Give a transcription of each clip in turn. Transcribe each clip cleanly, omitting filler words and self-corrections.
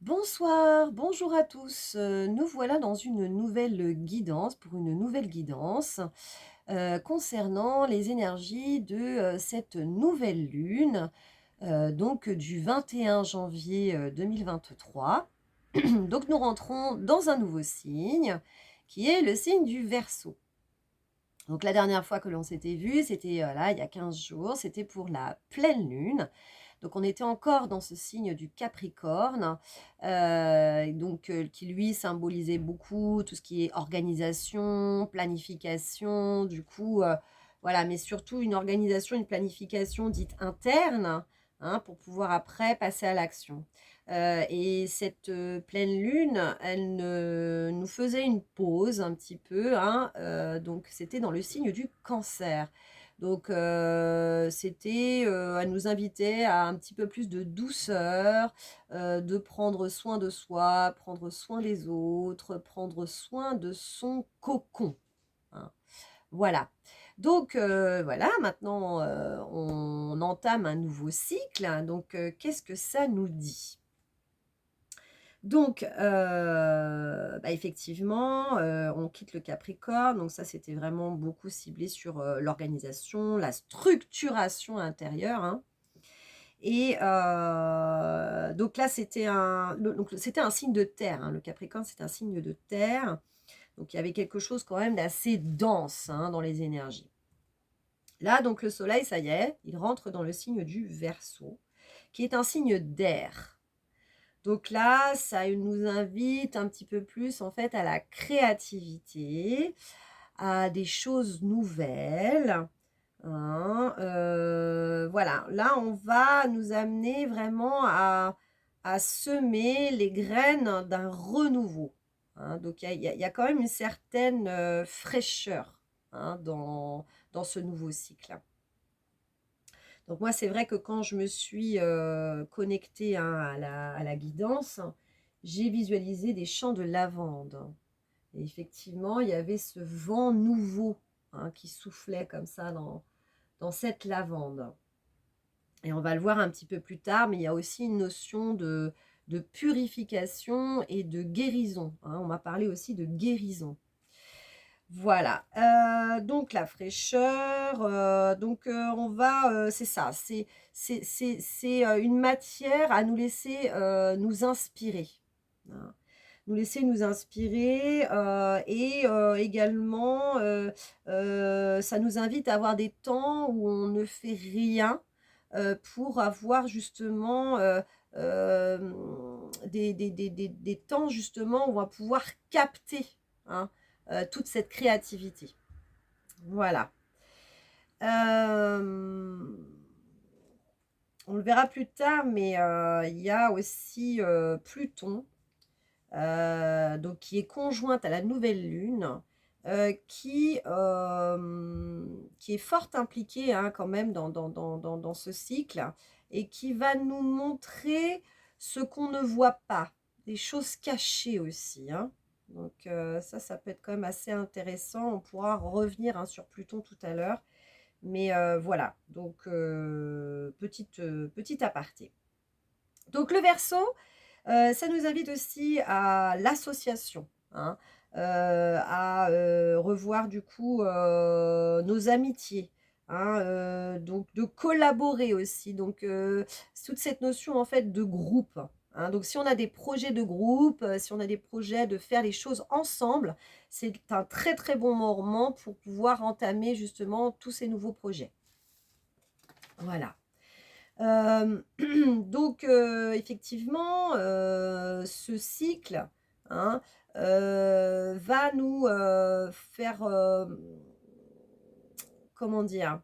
Bonsoir, bonjour à tous. Nous voilà dans une nouvelle guidance, pour une nouvelle guidance concernant les énergies de cette nouvelle lune, donc du 21 janvier 2023. Donc nous rentrons dans un nouveau signe qui est le signe du Verseau. Donc la dernière fois que l'on s'était vu, c'était là, il y a 15 jours, c'était pour la pleine lune. Donc on était encore dans ce signe du Capricorne, qui lui symbolisait beaucoup tout ce qui est organisation, planification, du coup, voilà, mais surtout une organisation, une planification dite interne, hein, pour pouvoir après passer à l'action. Et cette pleine lune, nous faisait une pause un petit peu, hein, donc c'était dans le signe du Cancer. Donc, c'était, elle nous invitait à un petit peu plus de douceur, de prendre soin de soi, prendre soin des autres, prendre soin de son cocon, hein. Voilà. Donc, voilà, maintenant, on entame un nouveau cycle, hein. Donc, qu'est-ce que ça nous dit? Donc, effectivement, on quitte le Capricorne, donc ça, c'était vraiment beaucoup ciblé sur, l'organisation, la structuration intérieure, hein. Et donc là, c'était un signe de terre, hein. Le Capricorne, c'est un signe de terre, donc il y avait quelque chose quand même d'assez dense, hein, dans les énergies. Là, donc le soleil, ça y est, il rentre dans le signe du Verseau, qui est un signe d'air. Donc là, ça nous invite un petit peu plus en fait à la créativité, à des choses nouvelles, hein. Voilà, là, on va nous amener vraiment à semer les graines d'un renouveau, hein. Donc il y a quand même une certaine fraîcheur, hein, dans ce nouveau cycle. Donc moi, c'est vrai que quand je me suis, connectée, hein, à la guidance, j'ai visualisé des champs de lavande et effectivement, il y avait ce vent nouveau, hein, qui soufflait comme ça dans cette lavande et on va le voir un petit peu plus tard, mais il y a aussi une notion de purification et de guérison, hein. On m'a parlé aussi de guérison. Voilà, donc la fraîcheur, on va, c'est ça, c'est une matière à nous laisser, nous inspirer, hein. Nous laisser nous inspirer, et également, ça nous invite à avoir des temps où on ne fait rien, pour avoir justement, des temps justement où on va pouvoir capter, hein, toute cette créativité. Voilà. Hem, on le verra plus tard, mais il y a aussi, Pluton, donc qui est conjointe à la nouvelle lune, qui est fort impliquée, hein, quand même dans ce cycle et qui va nous montrer ce qu'on ne voit pas, des choses cachées aussi, hein. Donc ça peut être quand même assez intéressant. On pourra revenir, hein, sur Pluton tout à l'heure, mais voilà, donc petit aparté. Donc le Verseau, ça nous invite aussi à l'association, hein, à, revoir du coup, nos amitiés, hein, donc de collaborer aussi, donc toute cette notion en fait de groupe, hein. Donc si on a des projets de groupe, si on a des projets de faire les choses ensemble, c'est un très, très bon moment pour pouvoir entamer justement tous ces nouveaux projets. Voilà. Hem, donc effectivement, ce cycle, hein, va nous, faire, comment dire?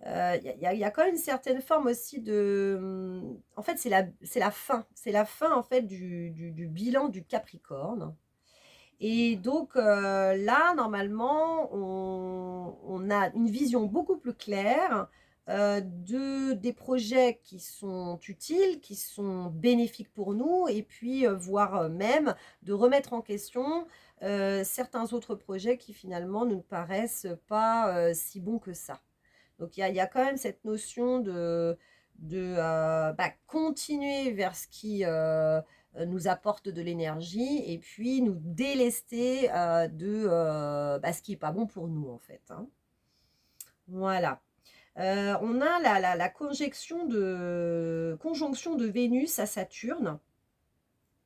Il y a quand même une certaine forme aussi de, en fait, c'est la fin, en fait, du bilan du Capricorne et donc là, normalement, on a une vision beaucoup plus claire, des projets qui sont utiles, qui sont bénéfiques pour nous et puis, voire, même de remettre en question, certains autres projets qui finalement ne nous paraissent pas, si bons que ça. Donc il y a quand même cette notion de continuer vers ce qui, nous apporte de l'énergie et puis nous délester de ce qui est pas bon pour nous en fait, hein. Voilà. On a la conjonction de Vénus à Saturne.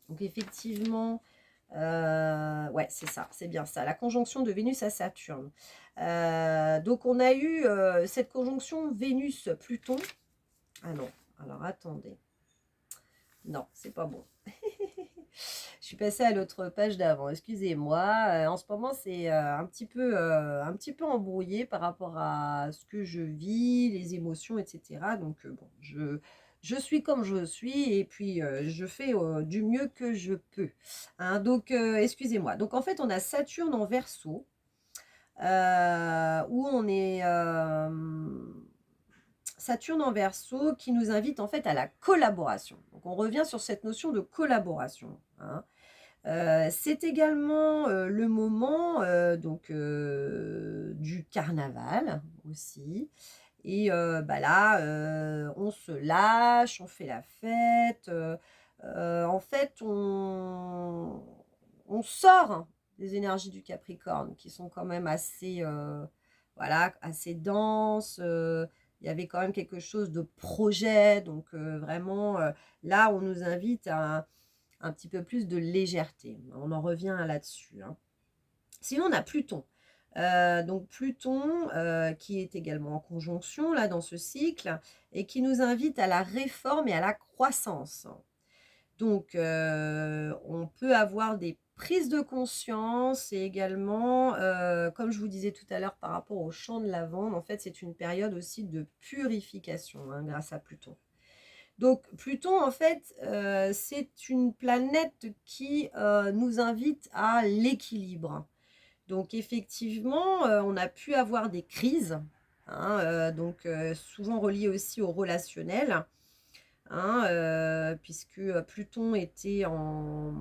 Donc effectivement, ouais, c'est ça, c'est bien ça, la conjonction de Vénus à Saturne. Donc on a eu cette conjonction Vénus-Pluton. Ah non, alors attendez. Non, c'est pas bon. Je suis passée à l'autre page d'avant, excusez-moi. En ce moment, c'est un petit peu embrouillé par rapport à ce que je vis, les émotions, etc. Donc, bon, je suis comme je suis et puis je fais du mieux que je peux, hein. Donc, excusez-moi. Donc, en fait, on a Saturne en Verseau, où on est Saturne en Verseau qui nous invite en fait à la collaboration. Donc, on revient sur cette notion de collaboration, hein. C'est également le moment du carnaval aussi. Et là, on se lâche, on fait la fête. En fait, on sort des énergies du Capricorne qui sont quand même assez, voilà, assez denses. Il y avait quand même quelque chose de projet. Donc vraiment, là, on nous invite à un petit peu plus de légèreté. On en revient là-dessus, hein. Sinon, on a Pluton. Donc Pluton, qui est également en conjonction là dans ce cycle et qui nous invite à la réforme et à la croissance. Donc, on peut avoir des prises de conscience et également, comme je vous disais tout à l'heure par rapport au chant de lavande, en fait, c'est une période aussi de purification, hein, grâce à Pluton. Donc Pluton, en fait, c'est une planète qui nous invite à l'équilibre. Donc effectivement, on a pu avoir des crises, hein, souvent reliées aussi au relationnel, hein, puisque Pluton était en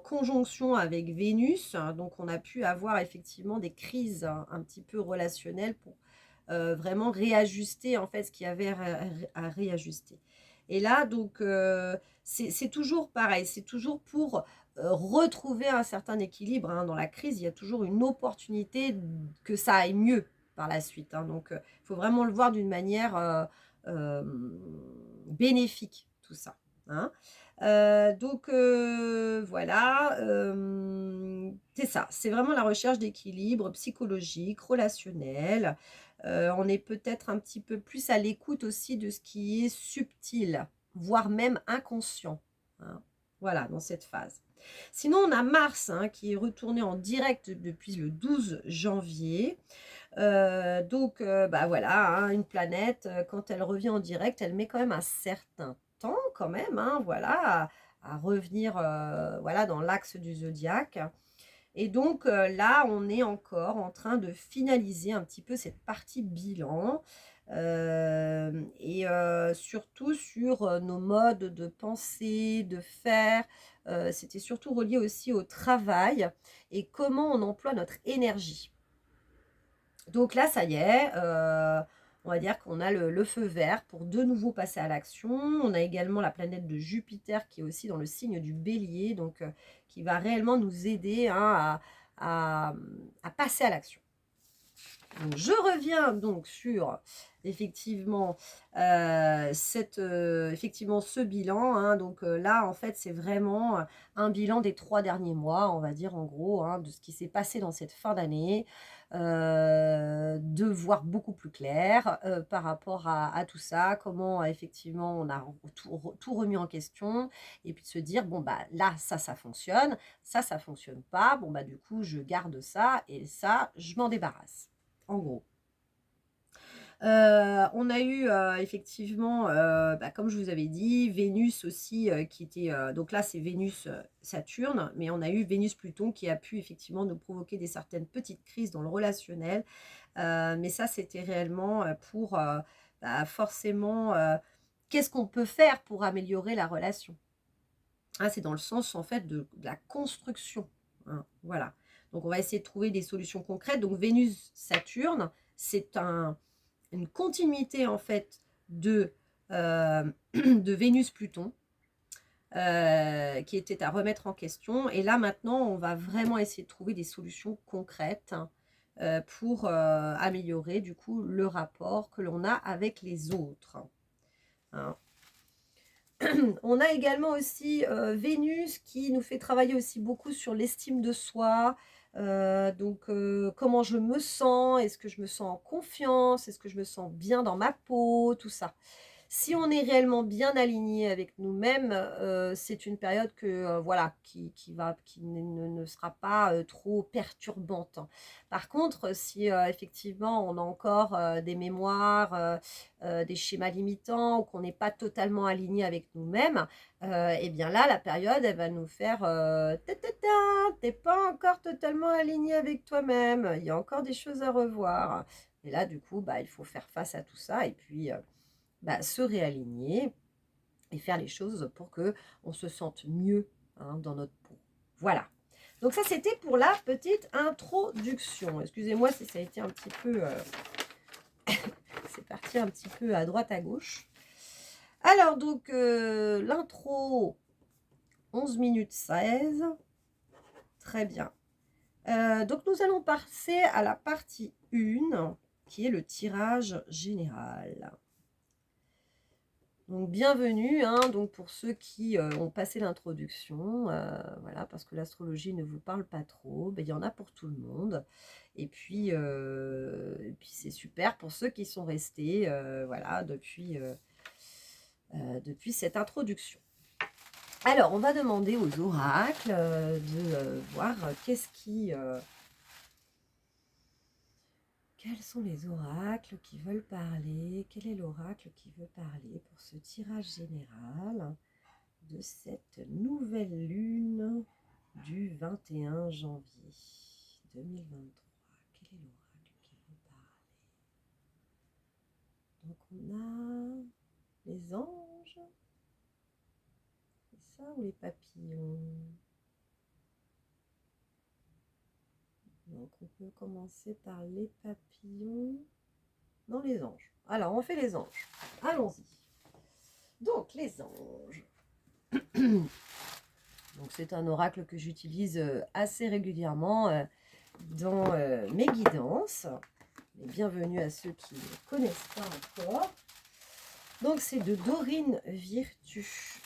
conjonction avec Vénus, hein. Donc on a pu avoir effectivement des crises un petit peu relationnelles pour vraiment réajuster en fait ce qu'il y avait à réajuster. Et là, donc, c'est toujours pareil, c'est toujours pour retrouver un certain équilibre, hein. Dans la crise, il y a toujours une opportunité que ça aille mieux par la suite, hein. Donc, il faut vraiment le voir d'une manière euh, bénéfique, tout ça, hein. Voilà, c'est ça, c'est vraiment la recherche d'équilibre psychologique, relationnel. On est peut-être un petit peu plus à l'écoute aussi de ce qui est subtil, voire même inconscient, hein. Voilà, dans cette phase. Sinon, on a Mars, hein, qui est retourné en direct depuis le 12 janvier. Voilà, hein, une planète, quand elle revient en direct, elle met quand même un certain temps quand même, hein, voilà, à revenir voilà, dans l'axe du zodiaque. Et donc là, on est encore en train de finaliser un petit peu cette partie bilan et surtout sur nos modes de penser, de faire. C'était surtout relié aussi au travail et comment on emploie notre énergie. Donc là, ça y est, on va dire qu'on a le feu vert pour de nouveau passer à l'action. On a également la planète de Jupiter qui est aussi dans le signe du Bélier, donc qui va réellement nous aider, hein, à passer à l'action. Donc, je reviens donc sur effectivement, effectivement ce bilan, hein. Donc là, en fait, c'est vraiment un bilan des 3 derniers mois, on va dire en gros, hein, de ce qui s'est passé dans cette fin d'année, de voir beaucoup plus clair par rapport à tout ça, comment effectivement on a tout remis en question, et puis de se dire, bon, bah là, ça fonctionne, ça fonctionne pas, bon, bah du coup, je garde ça, et ça, je m'en débarrasse, en gros. On a eu effectivement, comme je vous avais dit, Vénus aussi qui était, donc là c'est Vénus Saturne, mais on a eu Vénus Pluton qui a pu effectivement nous provoquer des certaines petites crises dans le relationnel. Mais ça c'était réellement pour forcément, qu'est-ce qu'on peut faire pour améliorer la relation? Ah, c'est dans le sens en fait de la construction, hein, voilà. Donc on va essayer de trouver des solutions concrètes. Donc Vénus Saturne, c'est une continuité en fait de Vénus-Pluton. qui était à remettre en question. Et là, maintenant, on va vraiment essayer de trouver des solutions concrètes pour améliorer, du coup, le rapport que l'on a avec les autres. Hein. On a également aussi Vénus qui nous fait travailler aussi beaucoup sur l'estime de soi. Donc, comment je me sens? Est-ce que je me sens en confiance? Est-ce que je me sens bien dans ma peau? Tout ça. Si on est réellement bien aligné avec nous-mêmes, c'est une période que, voilà, qui ne sera pas, trop perturbante. Par contre, si, effectivement, on a encore, des mémoires, des schémas limitants ou qu'on n'est pas totalement aligné avec nous-mêmes, et bien là, la période, elle va nous faire, «Ta ta ta, tu pas encore totalement aligné avec toi-même, il y a encore des choses à revoir». Et là, du coup, bah, il faut faire face à tout ça et puis, bah, se réaligner et faire les choses pour que on se sente mieux, hein, dans notre peau. Voilà. Donc ça, c'était pour la petite introduction. Excusez-moi si ça a été un petit peu... c'est parti un petit peu à droite, à gauche. Alors, donc, l'intro, 11 minutes 16. Très bien. Donc, nous allons passer à la partie 1, qui est le tirage général. Donc bienvenue, hein, donc pour ceux qui ont passé l'introduction, voilà, parce que l'astrologie ne vous parle pas trop, ben, il y en a pour tout le monde. Et puis c'est super pour ceux qui sont restés, voilà, depuis cette introduction. Alors, on va demander aux oracles de voir qu'est-ce qui... quels sont les oracles qui veulent parler? Quel est l'oracle qui veut parler pour ce tirage général de cette nouvelle lune du 21 janvier 2023? Quel est l'oracle qui veut parler? Donc on a les anges, c'est ça, ou les papillons? Donc on peut commencer par les papillons. Non, les anges. Alors, on fait les anges. Allons-y. Donc, les anges. Donc, c'est un oracle que j'utilise assez régulièrement dans mes guidances. Et bienvenue à ceux qui ne connaissent pas encore. Donc, c'est de Dorine Virtue.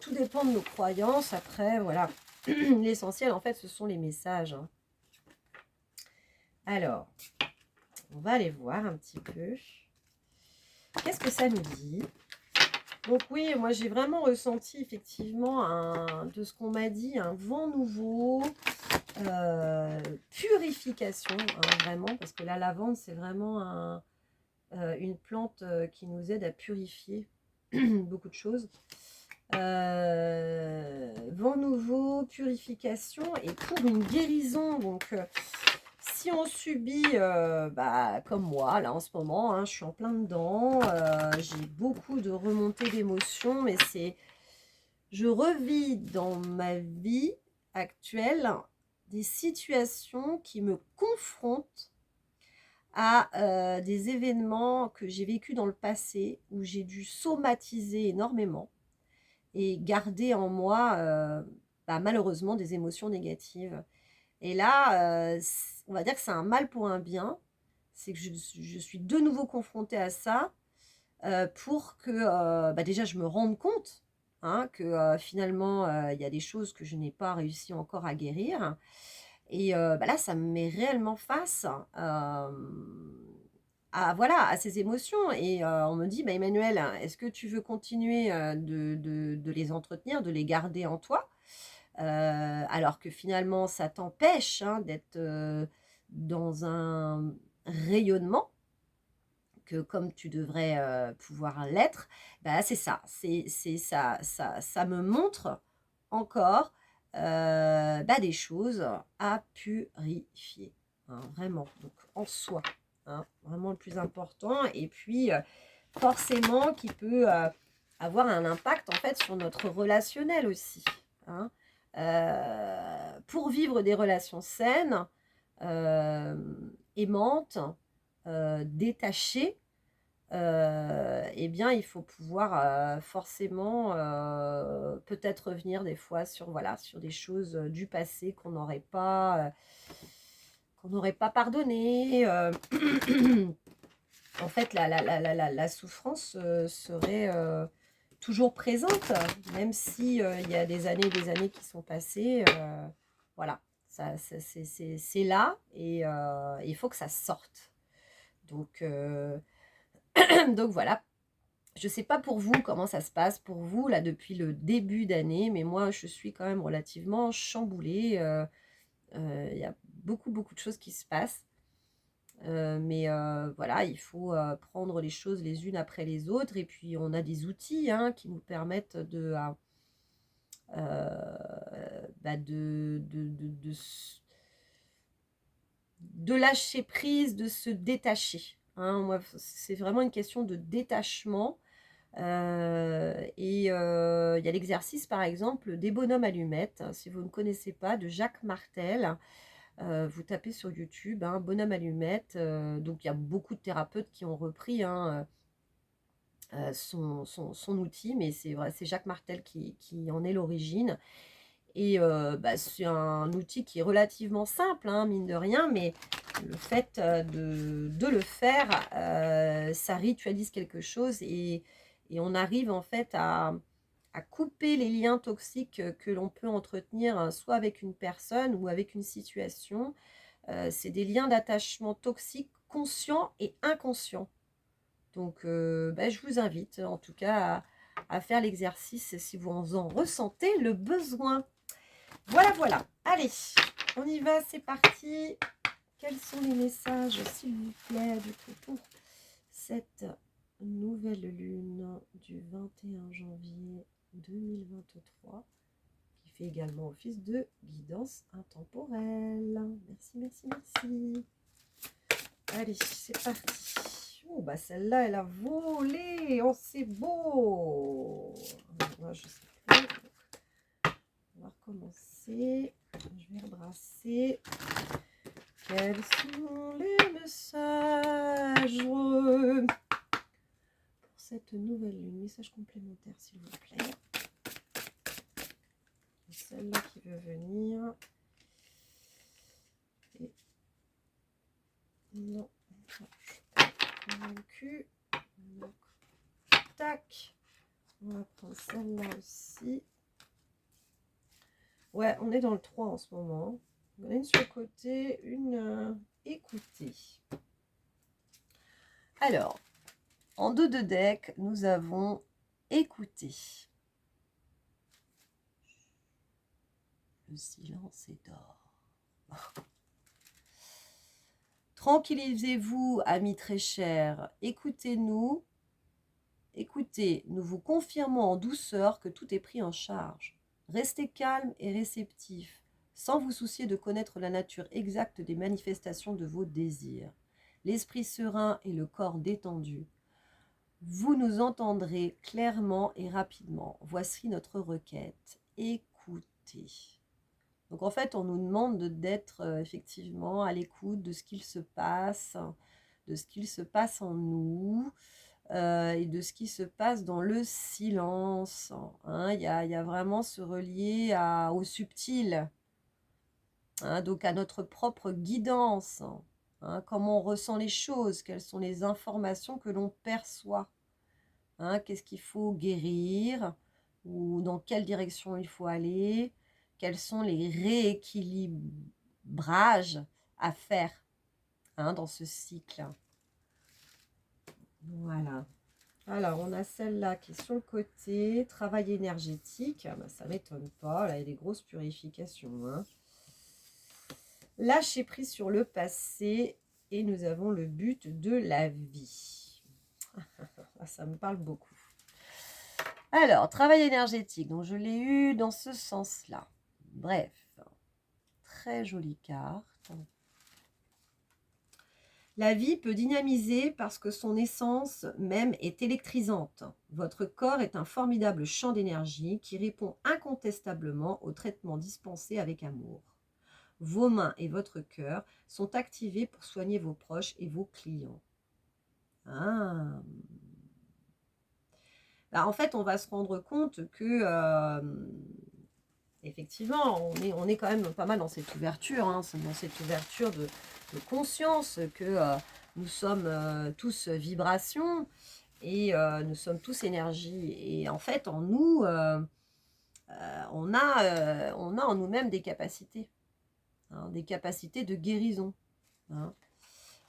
Tout dépend de nos croyances. Après, voilà. L'essentiel, en fait, ce sont les messages. Hein. Alors, on va aller voir un petit peu. Qu'est-ce que ça nous dit? Donc oui, moi j'ai vraiment ressenti effectivement, de ce qu'on m'a dit, un vent nouveau, purification, hein, vraiment, parce que la lavande, c'est vraiment une plante qui nous aide à purifier beaucoup de choses. Vent nouveau, purification, et pour une guérison, donc... si on subit, comme moi, là en ce moment, hein, je suis en plein dedans, j'ai beaucoup de remontées d'émotions, mais je revis dans ma vie actuelle des situations qui me confrontent à des événements que j'ai vécus dans le passé, où j'ai dû somatiser énormément et garder en moi, malheureusement, des émotions négatives. Et là, on va dire que c'est un mal pour un bien. C'est que je suis de nouveau confrontée à ça pour que déjà je me rende compte, hein, que finalement il y a des choses que je n'ai pas réussi encore à guérir. Et là, ça me met réellement face à ces émotions. Et on me dit, Emmanuel, est-ce que tu veux continuer de les entretenir, de les garder en toi? Alors que finalement, ça t'empêche, hein, d'être dans un rayonnement que comme tu devrais pouvoir l'être. C'est ça, ça me montre encore des choses à purifier, hein, vraiment, donc en soi, hein, vraiment le plus important. Et puis forcément qui peut avoir un impact en fait sur notre relationnel aussi, hein. Pour vivre des relations saines, aimantes, détachées, eh bien, il faut pouvoir, forcément, peut-être revenir des fois sur, voilà, sur des choses, du passé qu'on n'aurait pas pardonné, en fait, la souffrance, serait, toujours présente, même si, il y a des années qui sont passées, voilà. Ça c'est là et il faut que ça sorte. Donc donc voilà. Je sais pas pour vous comment ça se passe pour vous là depuis le début d'année, mais moi je suis quand même relativement chamboulée, il y a beaucoup de choses qui se passent. Mais voilà, il faut, prendre les choses les unes après les autres et puis on a des outils, hein, qui nous permettent bah, de lâcher prise, de se détacher, hein. Moi, c'est vraiment une question de détachement, et il y a l'exercice, par exemple, des bonhommes allumettes. Si vous ne connaissez pas, de Jacques Martel, vous tapez sur YouTube, hein, bonhomme allumette, donc il y a beaucoup de thérapeutes qui ont repris, hein, son outil, mais c'est vrai, c'est Jacques Martel qui en est l'origine. Et bah, c'est un outil qui est relativement simple, hein, mine de rien, mais le fait de le faire, ça ritualise quelque chose et on arrive en fait à couper les liens toxiques que l'on peut entretenir, soit avec une personne ou avec une situation. C'est des liens d'attachement toxiques conscients et inconscients. Donc, bah, je vous invite en tout cas à faire l'exercice si vous en ressentez le besoin. Voilà, voilà. Allez, on y va, c'est parti. Quels sont les messages, s'il vous plaît, du coup, pour cette nouvelle lune du 21 janvier 2023, qui fait également office de guidance intemporelle. Merci, merci, merci. Allez, c'est parti. Oh, bah celle-là, elle a volé. Oh, c'est beau. Moi, je sais plus. On va recommencer. Je vais rebrasser. Quels sont les messages pour cette nouvelle lune? Message complémentaire, s'il vous plaît. Celle-là qui veut venir. Et non, je suis pas convaincue. Donc, tac. On va prendre celle-là aussi. Ouais, on est dans le 3 en ce moment. On a une sur le côté, une écoutée. Alors, en dos de deck, nous avons écouté. Le silence est d'or. Tranquillisez-vous, amis très chers. Écoutez-nous. Écoutez, nous vous confirmons en douceur que tout est pris en charge. Restez calme et réceptif, sans vous soucier de connaître la nature exacte des manifestations de vos désirs. L'esprit serein et le corps détendu. Vous nous entendrez clairement et rapidement. Voici notre requête. Écoutez. Donc en fait, on nous demande d'être effectivement à l'écoute de ce qu'il se passe, de ce qu'il se passe en nous, et de ce qui se passe dans le silence, hein. Il y a vraiment se relier au subtil, hein, donc à notre propre guidance, hein, comment on ressent les choses, quelles sont les informations que l'on perçoit, hein, qu'est-ce qu'il faut guérir ou dans quelle direction il faut aller, quels sont les rééquilibrages à faire, hein, dans ce cycle. Voilà. Alors, on a celle-là qui est sur le côté, travail énergétique. Ah ben, ça ne m'étonne pas, là, il y a des grosses purifications, hein. Lâcher prise sur le passé et nous avons le but de la vie. Ça me parle beaucoup. Alors, travail énergétique, donc je l'ai eu dans ce sens-là. Bref, très jolie carte. La vie peut dynamiser parce que son essence même est électrisante. Votre corps est un formidable champ d'énergie qui répond incontestablement aux traitements dispensés avec amour. Vos mains et votre cœur sont activés pour soigner vos proches et vos clients. Ah. Bah, en fait, on va se rendre compte que, effectivement, on est quand même pas mal dans cette ouverture, hein, dans cette ouverture de conscience que nous sommes tous vibration et nous sommes tous énergie. Et en fait, en nous, on a en nous-mêmes des capacités, hein, des capacités de guérison, hein.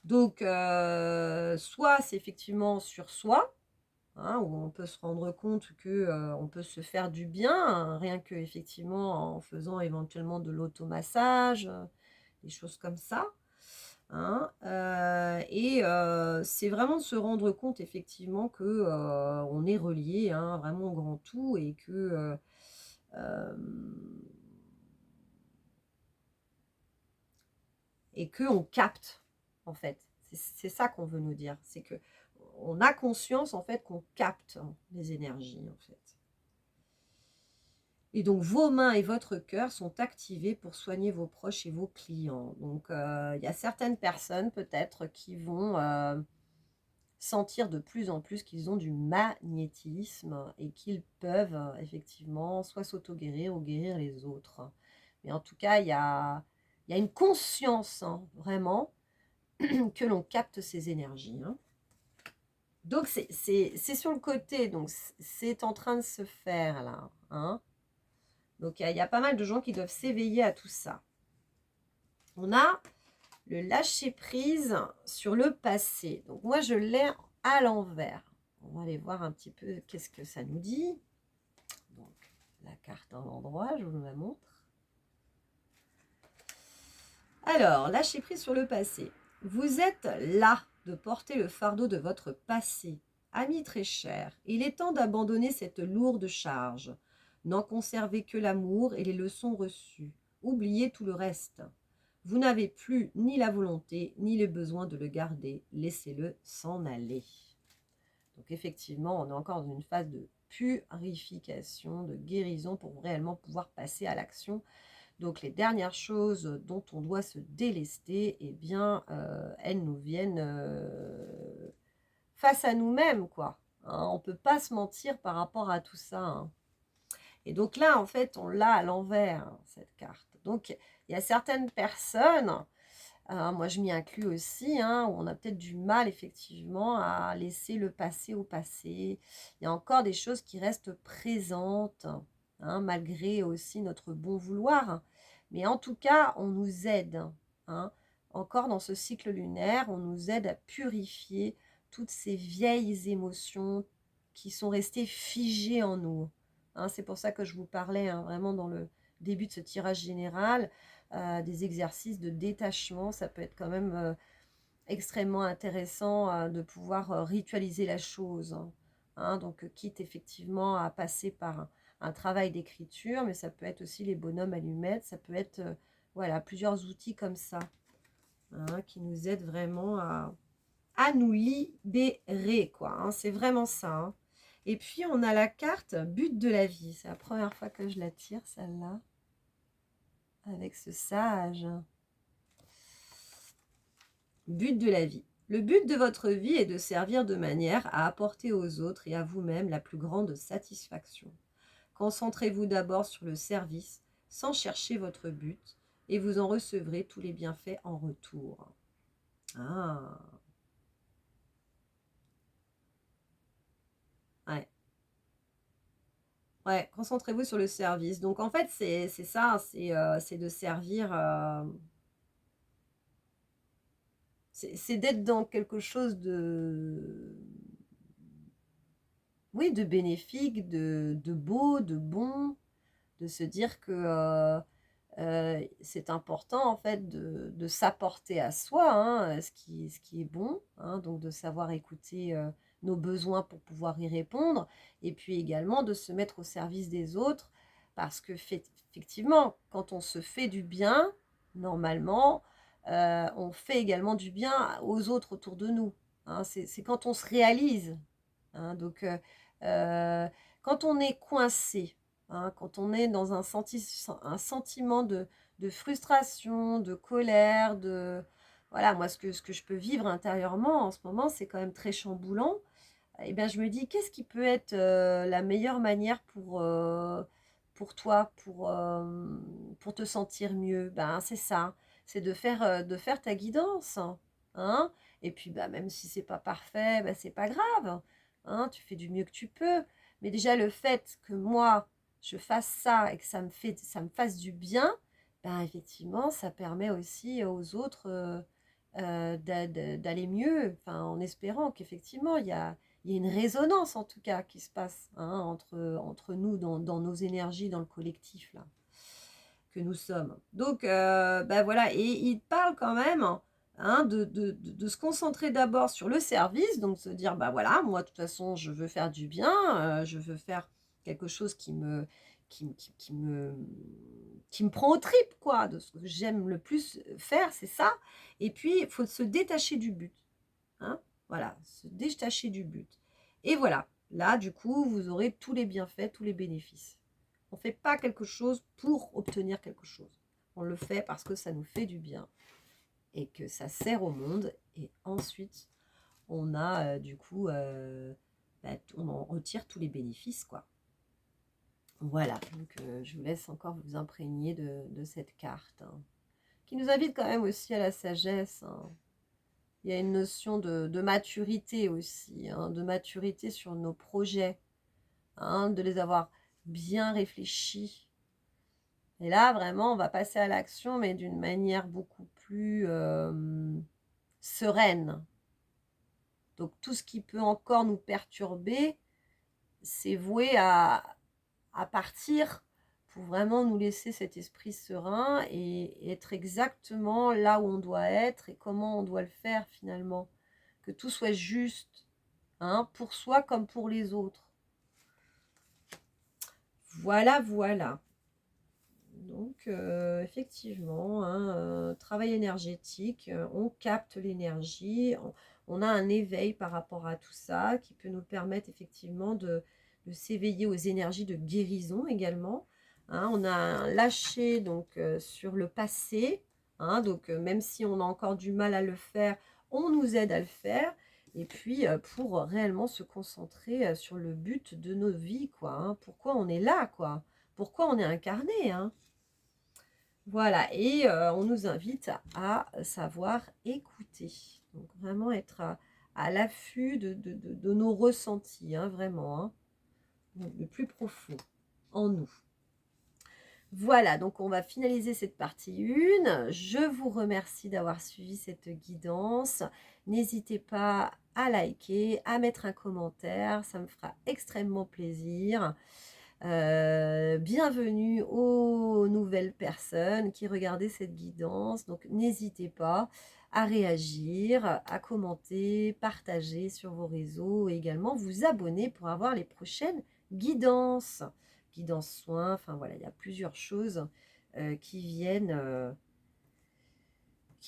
Donc, soit c'est effectivement sur soi, hein, où on peut se rendre compte que, on peut se faire du bien, hein, rien que effectivement en faisant éventuellement de l'automassage, des choses comme ça, hein. Et c'est vraiment de se rendre compte effectivement que, on est relié, hein, vraiment au grand tout et que, hem et qu'on capte, en fait. C'est ça qu'on veut nous dire. C'est que on a conscience, en fait, qu'on capte, hein, les énergies, en fait. Et donc vos mains et votre cœur sont activés pour soigner vos proches et vos clients. Donc il y a certaines personnes peut-être qui vont, sentir de plus en plus qu'ils ont du magnétisme et qu'ils peuvent, effectivement soit s'auto-guérir ou guérir les autres. Mais en tout cas, il y a une conscience, hein, vraiment, que l'on capte ces énergies, hein. Donc c'est sur le côté, donc c'est en train de se faire là, hein. Donc il y a pas mal de gens qui doivent s'éveiller à tout ça. On a le lâcher prise sur le passé. Donc moi je l'ai à l'envers. On va aller voir un petit peu qu'est-ce que ça nous dit. Donc la carte en endroit, je vous la montre. Alors, lâcher prise sur le passé. Vous êtes là de porter le fardeau de votre passé. Ami très cher, il est temps d'abandonner cette lourde charge. N'en conservez que l'amour et les leçons reçues. Oubliez tout le reste. Vous n'avez plus ni la volonté ni le besoin de le garder. Laissez-le s'en aller. Donc effectivement, on est encore dans une phase de purification, de guérison pour réellement pouvoir passer à l'action. Donc les dernières choses dont on doit se délester, eh bien, elles nous viennent face à nous-mêmes, quoi, hein. On ne peut pas se mentir par rapport à tout ça, hein. Et donc là, en fait, on l'a à l'envers, hein, cette carte. Donc, il y a certaines personnes, moi je m'y inclus aussi, hein, où on a peut-être du mal, effectivement, à laisser le passé au passé. Il y a encore des choses qui restent présentes, hein, malgré aussi notre bon vouloir. Mais en tout cas, on nous aide, hein. Encore dans ce cycle lunaire, on nous aide à purifier toutes ces vieilles émotions qui sont restées figées en nous, hein. C'est pour ça que je vous parlais, hein, vraiment dans le début de ce tirage général, des exercices de détachement. Ça peut être quand même extrêmement intéressant de pouvoir ritualiser la chose, hein. Hein, donc quitte effectivement à passer par un travail d'écriture, mais ça peut être aussi les bonhommes allumettes, ça peut être voilà, plusieurs outils comme ça, hein, qui nous aident vraiment à nous libérer, quoi, hein. C'est vraiment ça, hein. Et puis on a la carte but de la vie. C'est la première fois que je la tire, celle-là, avec ce sage. But de la vie. Le but de votre vie est de servir de manière à apporter aux autres et à vous-même la plus grande satisfaction. Concentrez-vous d'abord sur le service sans chercher votre but et vous en recevrez tous les bienfaits en retour. Ah, ouais. Ouais, concentrez-vous sur le service. Donc en fait, c'est ça, c'est de servir, c'est d'être dans quelque chose de, oui, de bénéfique, de beau, de bon, de se dire que c'est important en fait de s'apporter à soi, hein, ce qui est bon, hein, donc de savoir écouter nos besoins pour pouvoir y répondre, et puis également de se mettre au service des autres, parce que effectivement, quand on se fait du bien, normalement, on fait également du bien aux autres autour de nous, hein. C'est quand on se réalise, hein, donc euh, quand on est coincé, hein, quand on est dans un sentiment de frustration, de colère, voilà, moi, ce que je peux vivre intérieurement en ce moment, c'est quand même très chamboulant. Et bien, je me dis, qu'est-ce qui peut être la meilleure manière pour toi, pour te sentir mieux? Ben, c'est ça, c'est de faire ta guidance, hein. Et puis, bah, même si c'est pas parfait, ben, c'est pas grave, hein, tu fais du mieux que tu peux. Mais déjà, le fait que moi, je fasse ça et que ça me fasse du bien, ben, effectivement, ça permet aussi aux autres d'aller mieux, enfin, en espérant qu'effectivement, il y a une résonance en tout cas qui se passe, hein, entre nous dans nos énergies, dans le collectif là, que nous sommes. Donc, ben voilà, et il parle quand même, hein, de se concentrer d'abord sur le service, donc se dire, bah voilà, moi de toute façon, je veux faire du bien, je veux faire quelque chose qui me prend aux tripes, quoi, de ce que j'aime le plus faire, c'est ça. Et puis, il faut se détacher du but, hein, voilà, se détacher du but. Et voilà, là, du coup, vous aurez tous les bienfaits, tous les bénéfices. On ne fait pas quelque chose pour obtenir quelque chose. On le fait parce que ça nous fait du bien et que ça sert au monde. Et ensuite, on a du coup, bah, on en retire tous les bénéfices, quoi. Voilà, donc je vous laisse encore vous imprégner de cette carte, hein, qui nous invite quand même aussi à la sagesse, hein. Il y a une notion de maturité aussi, hein, de maturité sur nos projets, hein, de les avoir bien réfléchis. Et là, vraiment, on va passer à l'action, mais d'une manière beaucoup plus sereine. Donc, tout ce qui peut encore nous perturber, c'est voué à partir pour vraiment nous laisser cet esprit serein et être exactement là où on doit être et comment on doit le faire finalement. Que tout soit juste, hein, pour soi comme pour les autres. Voilà, voilà. Donc, effectivement, hein, travail énergétique, on capte l'énergie, on a un éveil par rapport à tout ça qui peut nous permettre effectivement de s'éveiller aux énergies de guérison également, hein. On a un lâcher donc sur le passé, hein, donc même si on a encore du mal à le faire, on nous aide à le faire. Et puis, pour réellement se concentrer sur le but de nos vies, quoi, hein. Pourquoi on est là, quoi. Pourquoi on est incarné, hein. Voilà, et on nous invite à savoir écouter. Donc vraiment être à l'affût de nos ressentis, hein, vraiment, hein, le plus profond en nous. Voilà, donc on va finaliser cette partie 1. Je vous remercie d'avoir suivi cette guidance. N'hésitez pas à liker, à mettre un commentaire, ça me fera extrêmement plaisir. Bienvenue aux nouvelles personnes qui regardaient cette guidance. Donc, n'hésitez pas à réagir, à commenter, partager sur vos réseaux et également vous abonner pour avoir les prochaines guidances. Guidance soins, enfin voilà, il y a plusieurs choses qui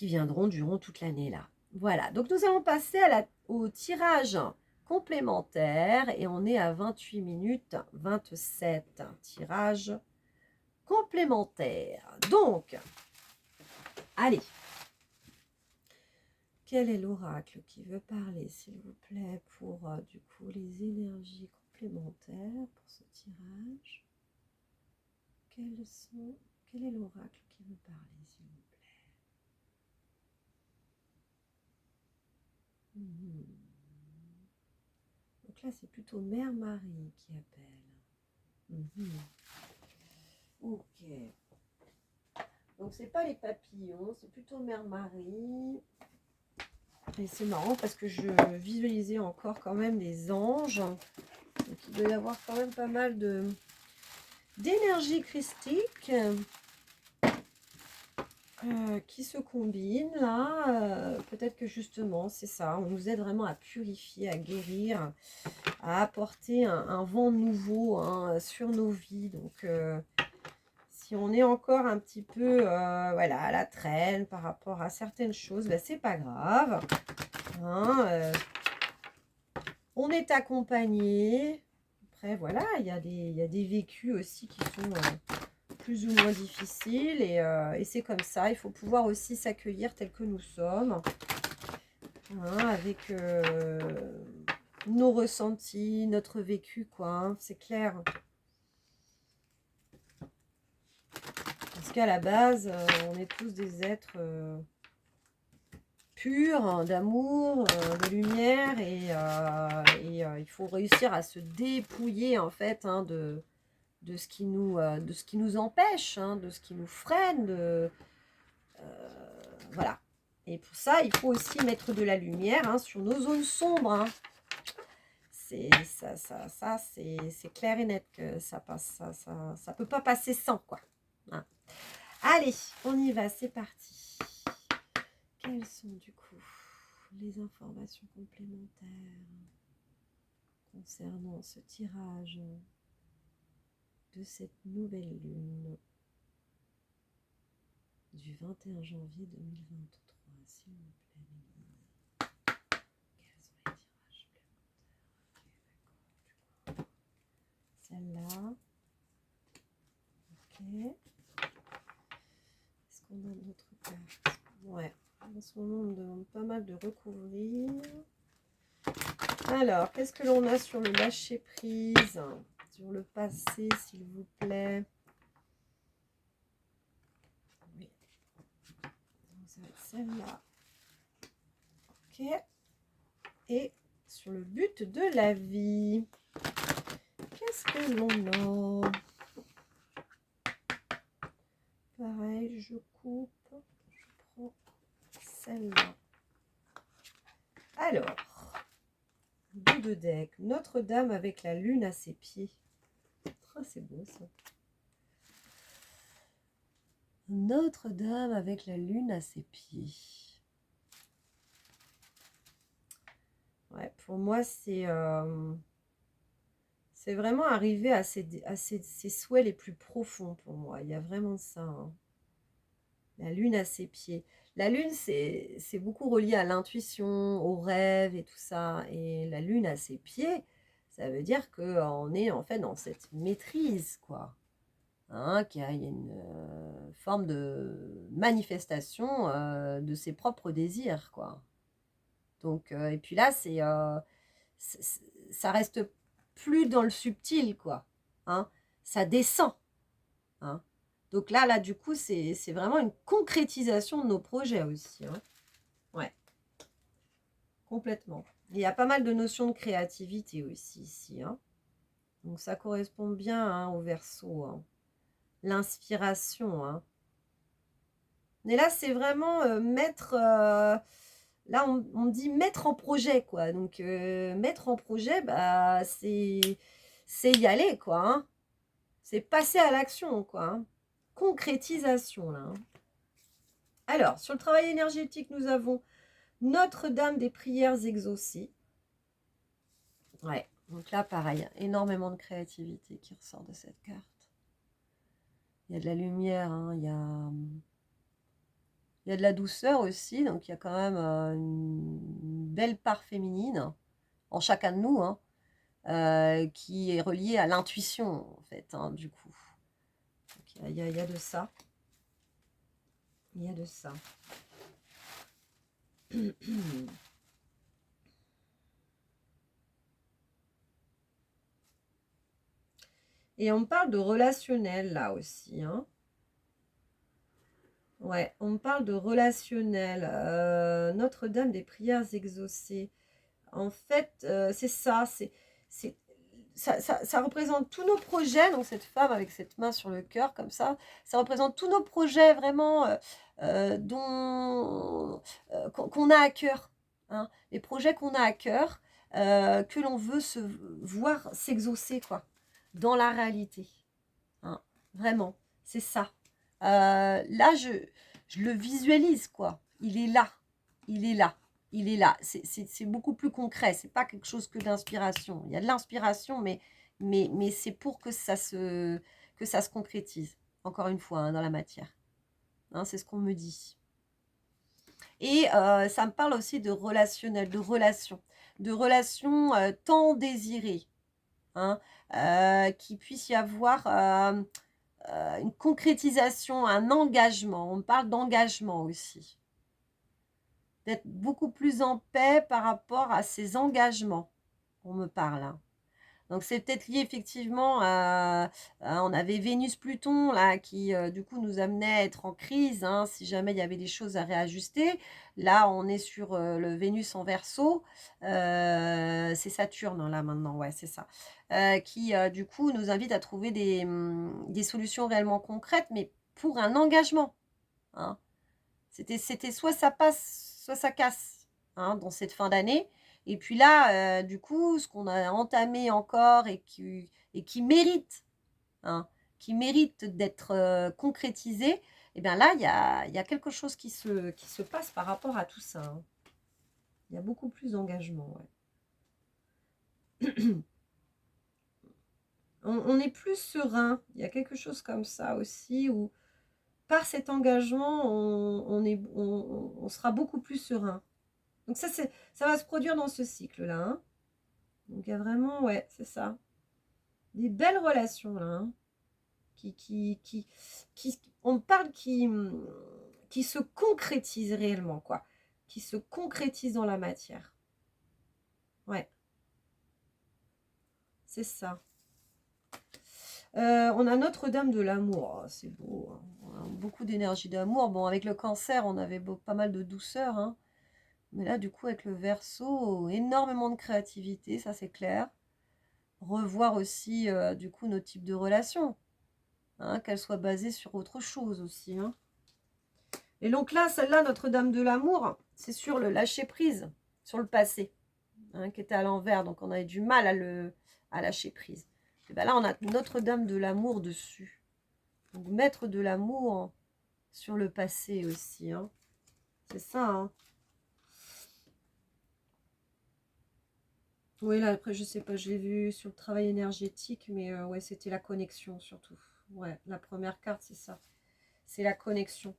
viendront durant toute l'année là. Voilà, donc nous allons passer au tirage complémentaire et on est à 28 minutes 27. Tirage complémentaire. Donc, allez. Quel est l'oracle qui veut parler, s'il vous plaît, pour du coup les énergies complémentaires pour ce tirage? Quel est l'oracle qui veut parler, s'il vous plaît? Donc là, c'est plutôt Mère Marie qui appelle. Ok. Donc, c'est pas les papillons, c'est plutôt Mère Marie. Et c'est marrant parce que je visualisais encore quand même des anges. Donc, il doit y avoir quand même pas mal d'énergie christique qui se combinent là. Peut-être que justement, c'est ça. On nous aide vraiment à purifier, à guérir, à apporter un vent nouveau, hein, sur nos vies. Donc, si on est encore un petit peu voilà, à la traîne par rapport à certaines choses, ben, c'est pas grave, hein, on est accompagné. Après, voilà, il y a des vécus aussi qui sont plus ou moins difficiles et c'est comme ça. Il faut pouvoir aussi s'accueillir tel que nous sommes, hein, avec nos ressentis, notre vécu, quoi, hein, c'est clair. Parce qu'à la base, on est tous des êtres purs, hein, d'amour, de lumière, et il faut réussir à se dépouiller, en fait, hein, de ce qui nous empêche, hein, de ce qui nous freine, voilà. Et pour ça, il faut aussi mettre de la lumière, hein, sur nos zones sombres, hein. C'est clair et net que ça passe, ça peut pas passer sans, quoi, hein. Allez, on y va, c'est parti. Quelles sont du coup les informations complémentaires concernant ce tirage de cette nouvelle lune du 21 janvier 2023, s'il vous plaît, Mélanie. Quels sont les tirages supplémentaires? Celle-là. Ok. Est-ce qu'on a d'autres cartes? Ouais. En ce moment, on me demande pas mal de recouvrir. Alors, qu'est-ce que l'on a sur le lâcher-prise? Sur le passé, s'il vous plaît. Oui. Donc, ça va être celle-là. Ok. Et sur le but de la vie. Qu'est-ce que l'on a? Pareil, je coupe. Je prends celle-là. Alors, bout de deck. Notre-Dame avec la lune à ses pieds. Oh, c'est beau ça. Notre-Dame avec la lune à ses pieds. Ouais, pour moi, c'est vraiment arriver à ses souhaits les plus profonds pour moi. Il y a vraiment ça, hein. La lune à ses pieds. La lune, c'est beaucoup relié à l'intuition, aux rêves et tout ça. Et la lune à ses pieds, ça veut dire qu'on est en fait dans cette maîtrise, quoi. Hein, qu'il y a une forme de manifestation de ses propres désirs, quoi. Donc, et puis là, ça reste plus dans le subtil, quoi. Hein, ça descend. Hein. Donc là, du coup, c'est vraiment une concrétisation de nos projets aussi. Hein. Ouais, complètement. Il y a pas mal de notions de créativité aussi ici. Hein. Donc ça correspond bien, hein, au Verseau. Hein. L'inspiration. Hein. Mais là, c'est vraiment mettre... là, on dit mettre en projet, quoi. Donc, mettre en projet, bah, c'est y aller, quoi. Hein. C'est passer à l'action, quoi. Hein. Concrétisation, là. Hein. Alors, sur le travail énergétique, nous avons Notre-Dame des prières exaucées. Ouais, donc là, pareil, énormément de créativité qui ressort de cette carte. Il y a de la lumière, hein, il y a de la douceur aussi, donc il y a quand même une belle part féminine en chacun de nous, hein, qui est reliée à l'intuition, en fait, hein, du coup. Donc, il y a de ça. Il y a de ça. Et on parle de relationnel, là aussi, hein. Ouais, on parle de relationnel. Notre-Dame des prières exaucées. En fait, c'est ça, ça représente tous nos projets. Donc cette femme avec cette main sur le cœur comme ça représente tous nos projets vraiment qu'on a à cœur. Hein, les projets qu'on a à cœur, que l'on veut se voir s'exaucer, quoi, dans la réalité. Hein, vraiment, c'est ça. Là, je le visualise, quoi. Il est là. Il est là. Il est là. C'est beaucoup plus concret. C'est pas quelque chose que d'inspiration. Il y a de l'inspiration, mais c'est pour que ça se concrétise. Encore une fois, hein, dans la matière. Hein, c'est ce qu'on me dit. Et ça me parle aussi de relationnel, de relations tant désirées. Hein, qu'il puisse y avoir une concrétisation, un engagement. On parle d'engagement aussi. D'être beaucoup plus en paix par rapport à ces engagements. On me parle, hein. Donc c'est peut-être lié effectivement on avait Vénus-Pluton là qui du coup nous amenait à être en crise, hein, si jamais il y avait des choses à réajuster. Là on est sur le Vénus en Verseau, c'est Saturne hein, là maintenant, ouais c'est ça, qui du coup nous invite à trouver des solutions réellement concrètes, mais pour un engagement, hein. C'était soit ça passe, soit ça casse, hein, dans cette fin d'année. Et puis là, du coup, ce qu'on a entamé encore et qui mérite, hein, qui mérite d'être concrétisé, et bien là, il y a quelque chose qui se passe par rapport à tout ça, hein. Il y a beaucoup plus d'engagement, ouais. On est plus serein. Il y a quelque chose comme ça aussi, où par cet engagement, on sera beaucoup plus serein. Donc ça va se produire dans ce cycle-là, hein. Donc il y a vraiment, ouais, c'est ça. Des belles relations là, hein, on parle qui se concrétisent réellement, quoi. Qui se concrétisent dans la matière. Ouais, c'est ça. On a Notre-Dame de l'amour. Oh, c'est beau, hein. On a beaucoup d'énergie d'amour. Bon, avec le Cancer, on avait pas mal de douceur, hein. Mais là, du coup, avec le Verseau, énormément de créativité, ça c'est clair. Revoir aussi, du coup, nos types de relations, hein, qu'elles soient basées sur autre chose aussi, hein. Et donc là, celle-là, Notre-Dame de l'amour, c'est sur le lâcher-prise, sur le passé, hein, qui était à l'envers. Donc, on avait du mal à lâcher prise. Et bien là, on a Notre-Dame de l'amour dessus. Donc, mettre de l'amour sur le passé aussi, hein. C'est ça, hein. Oui, là, après, je sais pas, je l'ai vu sur le travail énergétique, mais ouais, c'était la connexion surtout. Ouais, la première carte, c'est ça. C'est la connexion.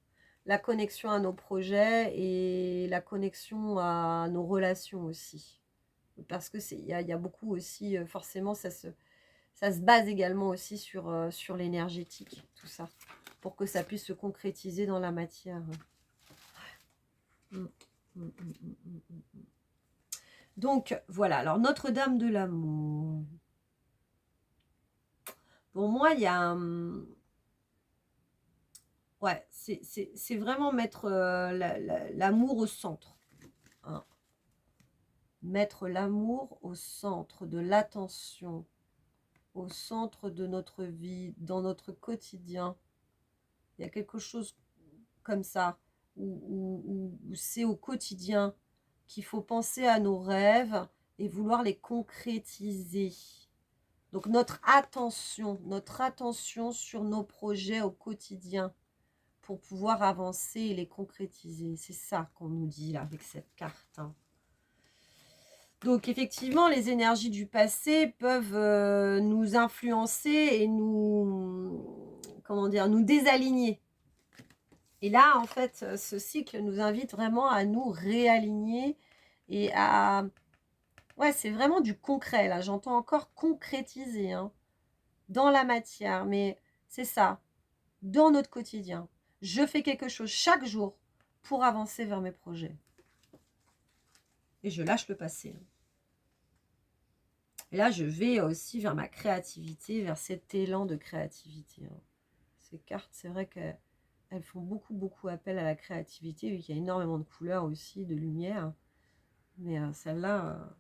La connexion à nos projets et la connexion à nos relations aussi. Parce que il y a beaucoup aussi, forcément, ça se base également aussi sur l'énergétique, tout ça, pour que ça puisse se concrétiser dans la matière. Mm, mm, mm, mm, mm, mm. Donc, voilà. Alors, Notre-Dame de l'amour. Pour moi, il y a un... Ouais, c'est vraiment mettre l'amour au centre, hein. Mettre l'amour au centre de l'attention, au centre de notre vie, dans notre quotidien. Il y a quelque chose comme ça, où c'est au quotidien qu'il faut penser à nos rêves et vouloir les concrétiser. Donc notre attention sur nos projets au quotidien pour pouvoir avancer et les concrétiser. C'est ça qu'on nous dit là avec cette carte, hein. Donc effectivement, les énergies du passé peuvent nous influencer et comment dire, nous désaligner. Et là, en fait, ce cycle nous invite vraiment à nous réaligner et à... Ouais, c'est vraiment du concret, là. J'entends encore concrétiser, hein, dans la matière, mais c'est ça, dans notre quotidien. Je fais quelque chose chaque jour pour avancer vers mes projets. Et je lâche le passé, hein. Et là, je vais aussi vers ma créativité, vers cet élan de créativité, hein. Ces cartes, c'est vrai qu'elles font beaucoup, beaucoup appel à la créativité, vu qu'il y a énormément de couleurs aussi, de lumière. Mais celle-là,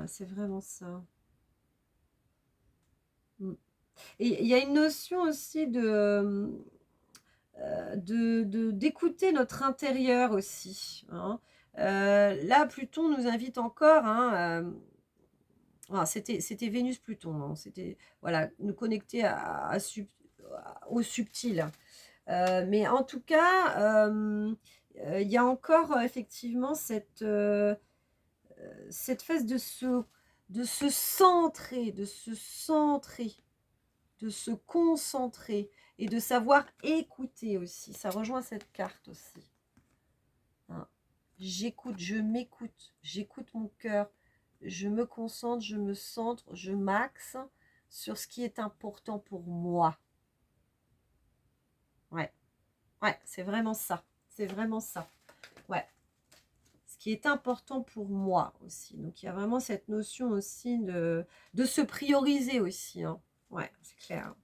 c'est vraiment ça. Mm. Et il y a une notion aussi d'écouter notre intérieur aussi, hein. Là, Pluton nous invite encore, hein, c'était Vénus-Pluton, hein, c'était voilà, nous connecter au subtil. Mais en tout cas, il y a encore effectivement cette phase de se centrer, de se concentrer et de savoir écouter aussi. Ça rejoint cette carte aussi, hein. J'écoute, je m'écoute, j'écoute mon cœur, je me concentre, je me centre, je m'axe sur ce qui est important pour moi. Ouais, ouais, c'est vraiment ça. C'est vraiment ça. Ouais. Ce qui est important pour moi aussi. Donc, il y a vraiment cette notion aussi de se prioriser aussi. Hein. Ouais, c'est clair.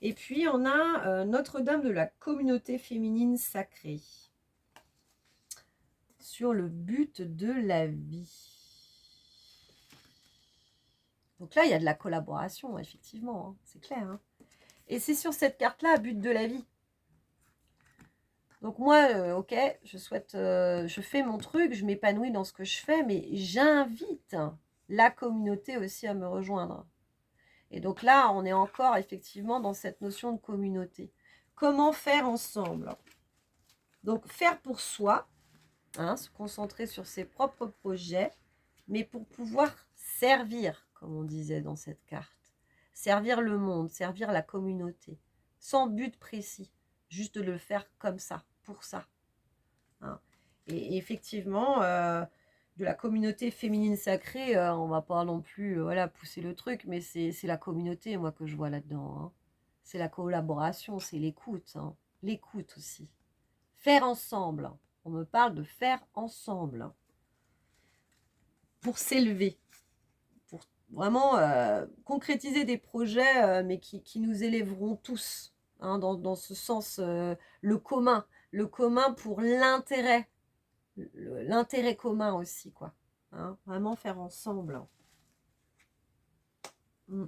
Et puis, on a Notre-Dame de la communauté féminine sacrée. Sur le but de la vie. Donc là, il y a de la collaboration, effectivement. Hein, c'est clair. Hein. Et c'est sur cette carte-là, but de la vie. Donc moi, ok, je fais mon truc, je m'épanouis dans ce que je fais, mais j'invite la communauté aussi à me rejoindre. Et donc là, on est encore effectivement dans cette notion de communauté. Comment faire ensemble? Donc faire pour soi, hein, se concentrer sur ses propres projets, mais pour pouvoir servir, comme on disait dans cette carte. Servir le monde, servir la communauté, sans but précis, juste de le faire comme ça, pour ça. Hein. Et effectivement, de la communauté féminine sacrée, on va pas non plus voilà, pousser le truc, mais c'est la communauté, moi, que je vois là-dedans. Hein. C'est la collaboration, c'est l'écoute. Hein. L'écoute aussi. Faire ensemble. On me parle de faire ensemble. Pour s'élever. Pour vraiment concrétiser des projets, mais qui nous élèveront tous. Hein, dans ce sens, le commun. Le commun pour l'intérêt. L'intérêt commun aussi, quoi. Hein, vraiment faire ensemble. Mm.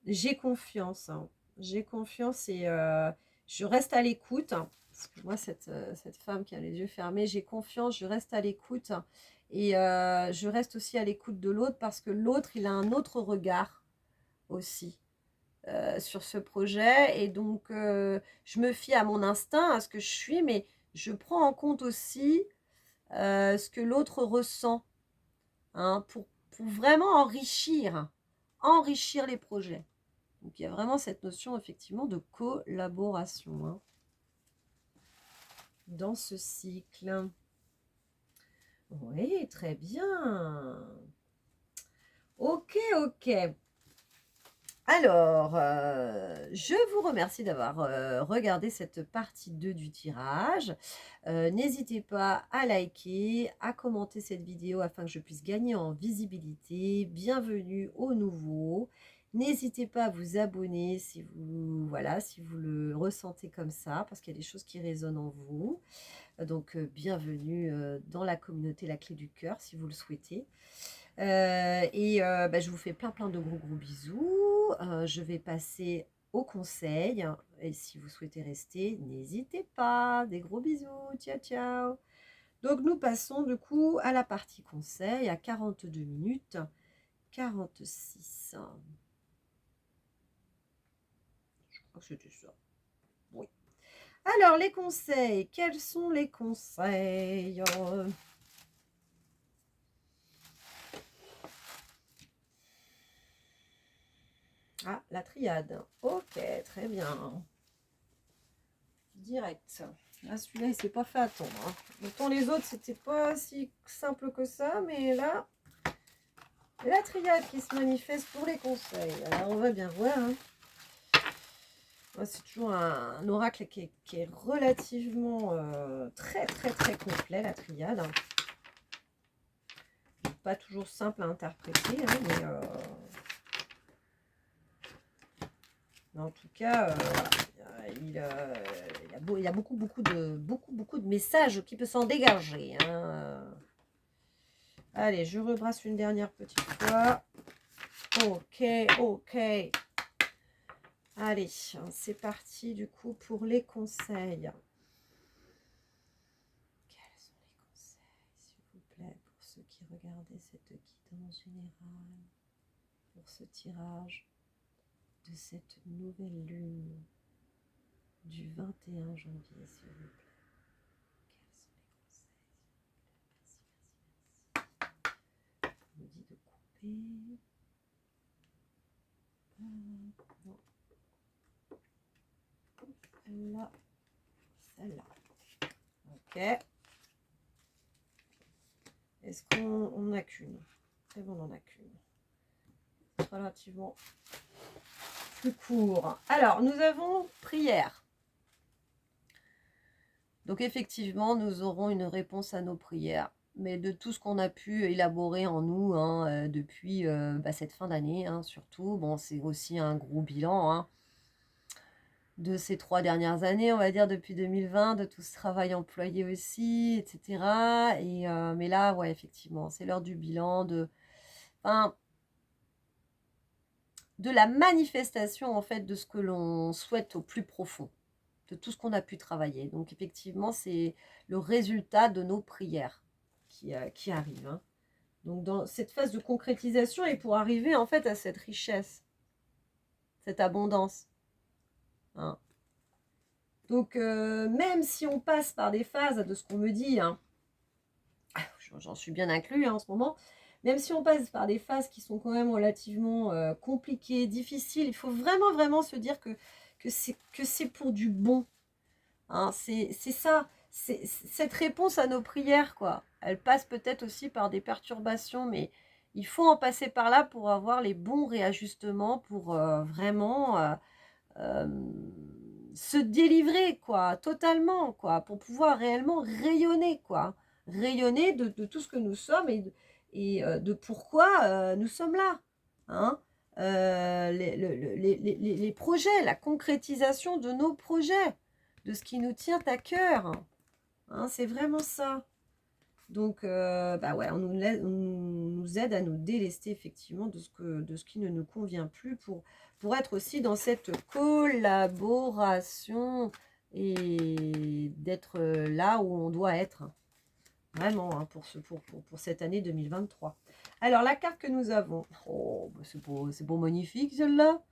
J'ai confiance. Hein. J'ai confiance et je reste à l'écoute. Hein, parce que moi, cette femme qui a les yeux fermés, j'ai confiance, je reste à l'écoute. Et je reste aussi à l'écoute de l'autre parce que l'autre, il a un autre regard aussi sur ce projet. Et donc, je me fie à mon instinct, à ce que je suis, mais je prends en compte aussi ce que l'autre ressent. Hein, pour vraiment enrichir les projets. Donc il y a vraiment cette notion effectivement de collaboration hein, dans ce cycle. Oui, très bien. Ok, ok. Alors, je vous remercie d'avoir regardé cette partie 2 du tirage. N'hésitez pas à liker, à commenter cette vidéo afin que je puisse gagner en visibilité. Bienvenue aux nouveaux. N'hésitez pas à vous abonner si vous, voilà, si vous le ressentez comme ça, parce qu'il y a des choses qui résonnent en vous. Donc, bienvenue dans la communauté La Clé du Cœur, si vous le souhaitez. Je vous fais plein de gros bisous. Je vais passer au conseil. Et si vous souhaitez rester, n'hésitez pas. Des gros bisous. Ciao, ciao. Donc, nous passons du coup à la partie conseil à 42 minutes 46. Je crois que c'était ça. Oui. Alors, les conseils. Quels sont les conseils? Ah, la triade. Ok, très bien. Direct. Là, celui-là, il s'est pas fait attendre. Hein. Autant les autres, c'était pas si simple que ça, mais là, la triade qui se manifeste pour les conseils. Alors, on va bien voir. Hein. C'est toujours un oracle qui est relativement très complet, la triade. Hein. Pas toujours simple à interpréter, hein, mais en tout cas, voilà. Il y a beaucoup de messages qui peuvent s'en dégager. Hein. Allez, je rebrasse une dernière petite fois. Ok, ok. Allez, c'est parti du coup pour les conseils. Quels sont les conseils, s'il vous plaît, pour ceux qui regardaient cette guidance générale, pour ce tirage de cette nouvelle lune du 21 janvier, s'il vous plaît. On me dit de couper. Non. Celle-là. Celle-là. Ok. Est-ce qu'on n'a qu'une? Très bon, on n'en a qu'une. Relativement plus court. Alors, nous avons prière. Donc, effectivement, nous aurons une réponse à nos prières. Mais de tout ce qu'on a pu élaborer en nous depuis cette fin d'année, surtout, bon, c'est aussi un gros bilan de ces 3 dernières années, on va dire, depuis 2020, de tout ce travail employé aussi, etc. Mais là, ouais, effectivement, c'est l'heure du bilan, enfin, de la manifestation, en fait, de ce que l'on souhaite au plus profond, de tout ce qu'on a pu travailler. Donc, effectivement, c'est le résultat de nos prières qui arrive. Donc, dans cette phase de concrétisation et pour arriver, en fait, à cette richesse, cette abondance. Donc, même si on passe par des phases de ce qu'on me dit, j'en suis bien inclus en ce moment, même si on passe par des phases qui sont quand même relativement compliquées, difficiles, il faut vraiment, vraiment se dire que c'est pour du bon. C'est ça, cette réponse à nos prières, quoi. Elle passe peut-être aussi par des perturbations, mais il faut en passer par là pour avoir les bons réajustements, pour vraiment se délivrer, quoi, totalement, quoi, pour pouvoir réellement rayonner, quoi. Rayonner de tout ce que nous sommes et de pourquoi nous sommes là. Les projets, la concrétisation de nos projets, de ce qui nous tient à cœur. C'est vraiment ça. Donc, ouais, on nous aide à nous délester effectivement de ce qui ne nous convient plus pour être aussi dans cette collaboration et d'être là où on doit être. Vraiment, pour cette année 2023. Alors, la carte que nous avons, oh, c'est beau magnifique celle-là.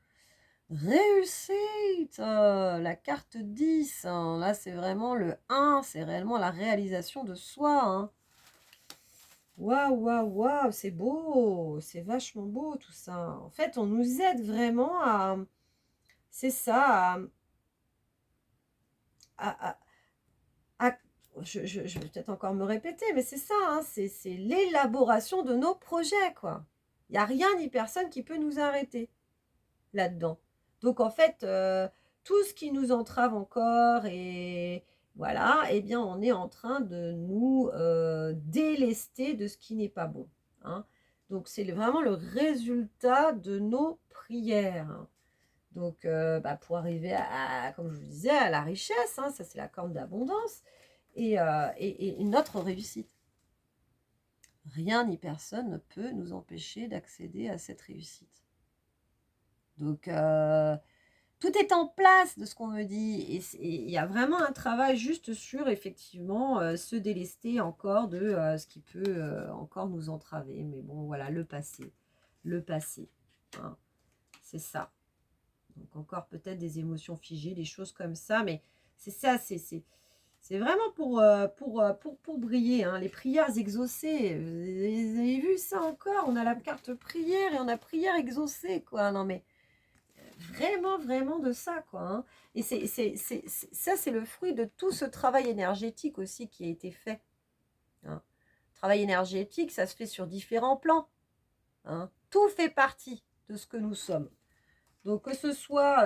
Réussite, la carte 10, là c'est vraiment le 1, c'est réellement la réalisation de soi. Waouh, waouh, waouh, c'est beau, c'est vachement beau tout ça. En fait, on nous aide vraiment c'est ça, à, à- je vais peut-être encore me répéter, mais c'est ça, c'est l'élaboration de nos projets, quoi. Il n'y a rien ni personne qui peut nous arrêter là-dedans. Donc, en fait, tout ce qui nous entrave encore et voilà, eh bien, on est en train de nous délester de ce qui n'est pas bon. Donc, c'est vraiment le résultat de nos prières. Donc, pour arriver comme je vous disais, à la richesse, ça c'est la corne d'abondance et notre réussite. Rien ni personne ne peut nous empêcher d'accéder à cette réussite. Donc, tout est en place de ce qu'on me dit. Et il y a vraiment un travail juste sur, effectivement, se délester encore de ce qui peut encore nous entraver. Mais bon, voilà, le passé. Le passé. C'est ça. Donc, encore peut-être des émotions figées, des choses comme ça. Mais c'est ça, c'est vraiment pour briller. Les prières exaucées. Vous avez vu ça encore? On a la carte prière et on a prière exaucée, quoi. Non, mais vraiment, vraiment de ça, quoi. Et ça, c'est le fruit de tout ce travail énergétique aussi qui a été fait. Travail énergétique, ça se fait sur différents plans. Tout fait partie de ce que nous sommes. Donc, que ce soit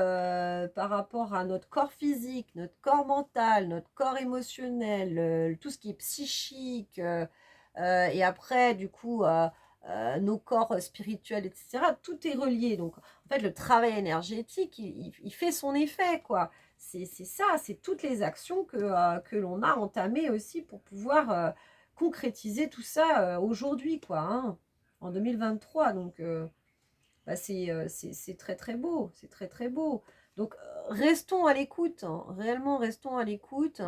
par rapport à notre corps physique, notre corps mental, notre corps émotionnel, tout ce qui est psychique, et après, du coup, nos corps spirituels, etc., tout est relié. Donc, en fait, le travail énergétique, il fait son effet, quoi. C'est ça, c'est toutes les actions que l'on a entamées aussi pour pouvoir concrétiser tout ça aujourd'hui, quoi, en 2023. Donc, c'est très très beau, c'est très très beau. Donc restons à l'écoute, réellement restons à l'écoute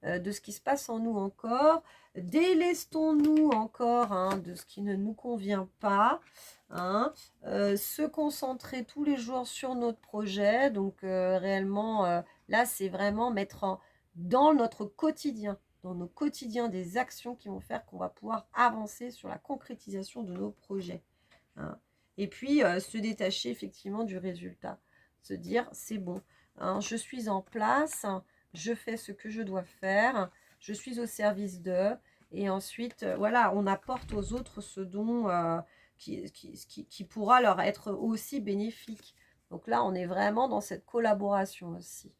de ce qui se passe en nous encore. Délestons-nous encore de ce qui ne nous convient pas. Se concentrer tous les jours sur notre projet. Donc réellement, là c'est vraiment mettre dans notre quotidien, dans nos quotidiens, des actions qui vont faire qu'on va pouvoir avancer sur la concrétisation de nos projets. Et puis, se détacher effectivement du résultat. Se dire, c'est bon, je suis en place, je fais ce que je dois faire, je suis au service d'eux. Et ensuite, voilà, on apporte aux autres ce dont qui pourra leur être aussi bénéfique. Donc là, on est vraiment dans cette collaboration aussi.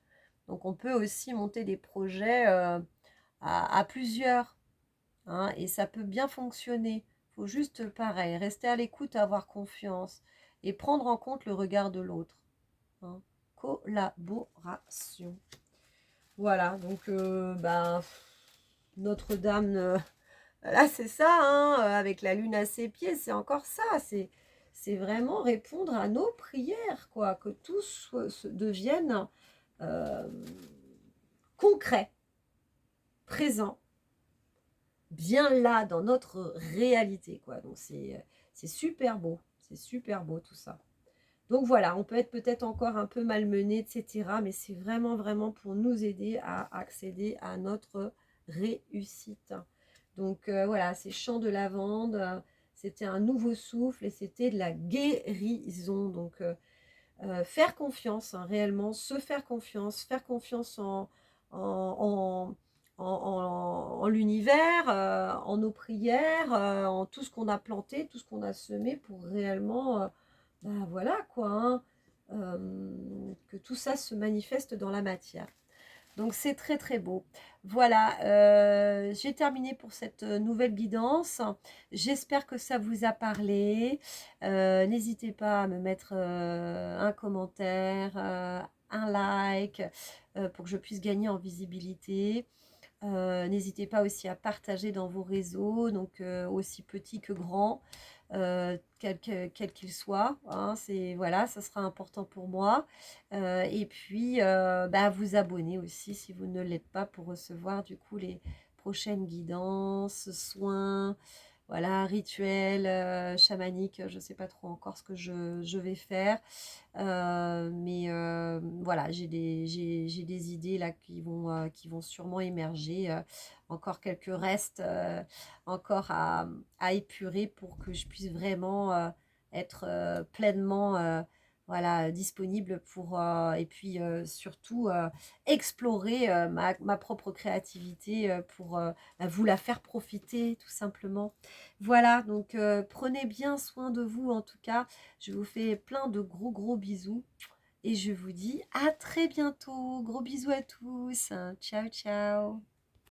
Donc on peut aussi monter des projets à plusieurs, hein, et ça peut bien fonctionner. Il faut juste, pareil, rester à l'écoute, avoir confiance et prendre en compte le regard de l'autre, hein. Collaboration. Voilà, donc Notre-Dame, là c'est ça, hein, avec la lune à ses pieds, c'est encore ça, c'est vraiment répondre à nos prières, quoi, que tout devienne euh, concret, présent, bien là dans notre réalité, quoi. Donc c'est super beau, c'est super beau tout ça. Donc voilà, on peut être peut-être encore un peu malmené, etc. Mais c'est vraiment, vraiment pour nous aider à accéder à notre réussite. Donc voilà, ces chants de lavande, c'était un nouveau souffle et c'était de la guérison. Donc faire confiance, hein, réellement, se faire confiance en, en l'univers, en nos prières, en tout ce qu'on a planté, tout ce qu'on a semé pour réellement, voilà quoi, hein, que tout ça se manifeste dans la matière. Donc c'est très très beau. Voilà, j'ai terminé pour cette nouvelle guidance. J'espère que ça vous a parlé. N'hésitez pas à me mettre un commentaire, un like, pour que je puisse gagner en visibilité. N'hésitez pas aussi à partager dans vos réseaux, donc aussi petits que grands, quel qu'il soit, hein, voilà, ça sera important pour moi. Et puis, vous abonner aussi si vous ne l'êtes pas pour recevoir du coup les prochaines guidances, soins, voilà, rituels chamaniques. Je ne sais pas trop encore ce que je vais faire. Voilà, j'ai des idées là qui vont sûrement émerger. Encore quelques restes encore à épurer pour que je puisse vraiment être pleinement voilà, disponible pour, et puis surtout explorer ma propre créativité pour vous la faire profiter tout simplement. Voilà, donc prenez bien soin de vous en tout cas. Je vous fais plein de gros gros bisous et je vous dis à très bientôt. Gros bisous à tous. Ciao, ciao.